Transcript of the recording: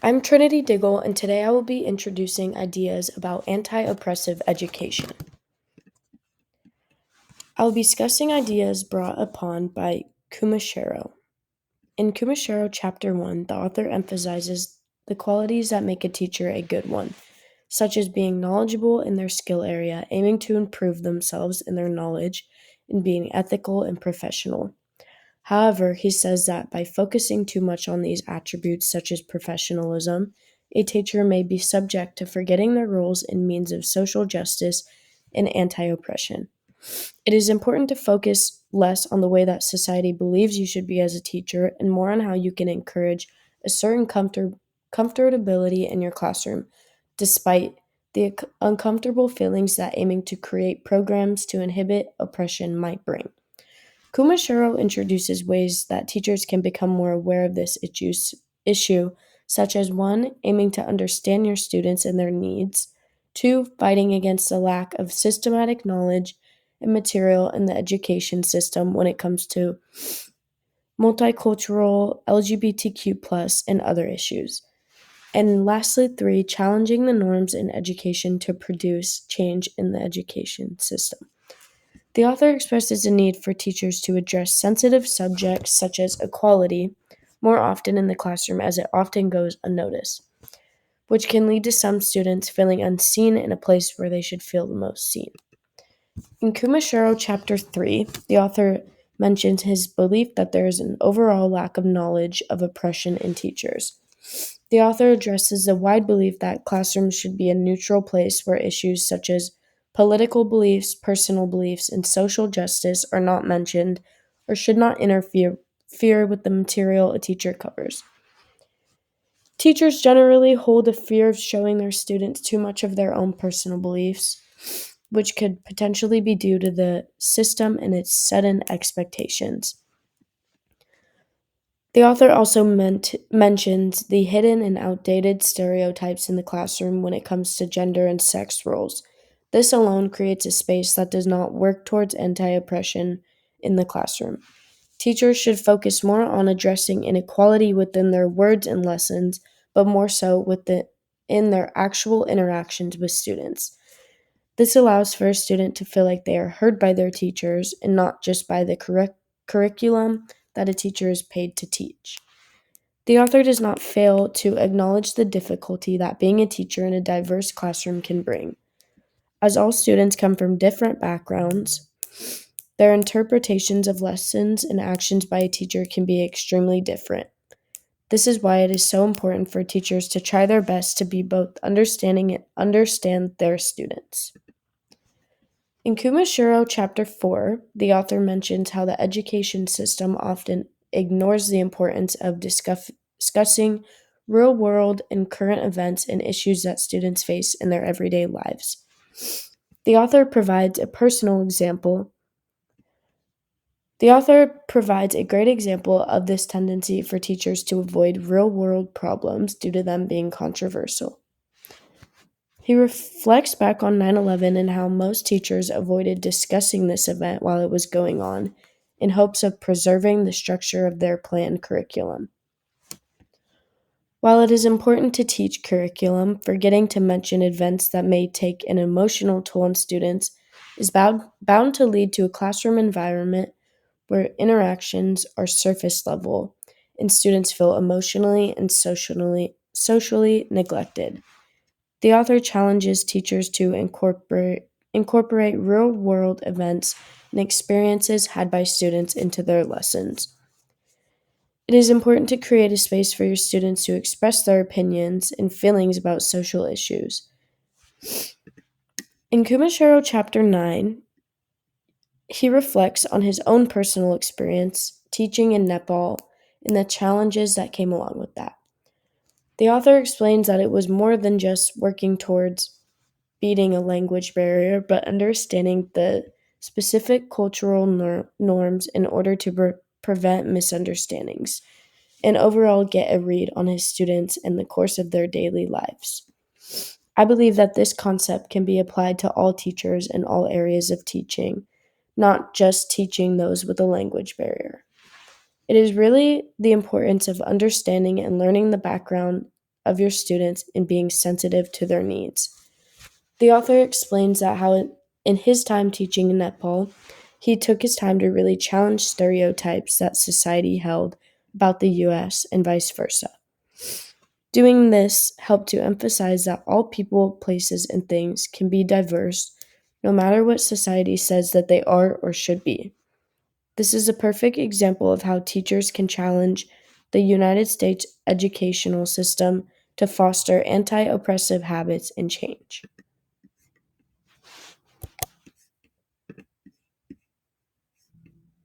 I'm Trinity Diggle, and today I will be introducing ideas about anti oppressive education. I will be discussing ideas brought upon by Kumashiro. In Kumashiro Chapter 1, the author emphasizes the qualities that make a teacher a good one, such as being knowledgeable in their skill area, aiming to improve themselves in their knowledge, and being ethical and professional. However, he says that by focusing too much on these attributes, such as professionalism, a teacher may be subject to forgetting their roles in means of social justice and anti oppression. It is important to focus less on the way that society believes you should be as a teacher and more on how you can encourage a certain comfortability in your classroom, despite the uncomfortable feelings that aiming to create programs to inhibit oppression might bring. Kumashiro introduces ways that teachers can become more aware of this issue, such as 1. Aiming to understand your students and their needs, 2. Fighting against a lack of systematic knowledge and material in the education system when it comes to multicultural, LGBTQ, and other issues. And lastly, 3. Challenging the norms in education to produce change in the education system. The author expresses a need for teachers to address sensitive subjects such as equality more often in the classroom as it often goes unnoticed, which can lead to some students feeling unseen in a place where they should feel the most seen. In Kumashiro Chapter 3, the author mentions his belief that there is an overall lack of knowledge of oppression in teachers. The author addresses the wide belief that classrooms should be a neutral place where issues such as political beliefs, personal beliefs, and social justice are not mentioned or should not interfere with the material a teacher covers. Teachers generally hold a fear of showing their students too much of their own personal beliefs, which could potentially be due to the system and its sudden expectations. The author also mentions the hidden and outdated stereotypes in the classroom when it comes to gender and sex roles. This alone creates a space that does not work towards anti oppression in the classroom. Teachers should focus more on addressing inequality within their words and lessons, but more so in their actual interactions with students. This allows for a student to feel like they are heard by their teachers and not just by the curriculum that a teacher is paid to teach. The author does not fail to acknowledge the difficulty that being a teacher in a diverse classroom can bring. As all students come from different backgrounds, their interpretations of lessons and actions by a teacher can be extremely different. This is why it is so important for teachers to try their best to be both understanding and understand their students. In Kumashiro Chapter 4, the author mentions how the education system often ignores the importance of discussing real world and current events and issues that students face in their everyday lives. The author provides a personal example. The author provides a great example of this tendency for teachers to avoid real world problems due to them being controversial. He reflects back on 9/11 and how most teachers avoided discussing this event while it was going on in hopes of preserving the structure of their planned curriculum. While it is important to teach curriculum, forgetting to mention events that may take an emotional toll on students is bound to lead to a classroom environment where interactions are surface level and students feel emotionally and socially neglected. The author challenges teachers to incorporate real-world events and experiences had by students into their lessons. It is important to create a space for your students to express their opinions and feelings about social issues. In Kumashiro Chapter 9, he reflects on his own personal experience teaching in Nepal and the challenges that came along with that. The author explains that it was more than just working towards beating a language barrier, but understanding the specific cultural norms in order to prevent misunderstandings and overall get a read on his students in the course of their daily lives. I believe that this concept can be applied to all teachers in all areas of teaching, not just teaching those with a language barrier. It is really the importance of understanding and learning the background of your students and being sensitive to their needs. The author explains that how in his time teaching in Nepal, he took his time to really challenge stereotypes that society held about the US and vice versa. Doing this helped to emphasize that all people, places, and things can be diverse, no matter what society says that they are or should be. This is a perfect example of how teachers can challenge the United States educational system to foster anti oppressive habits and change.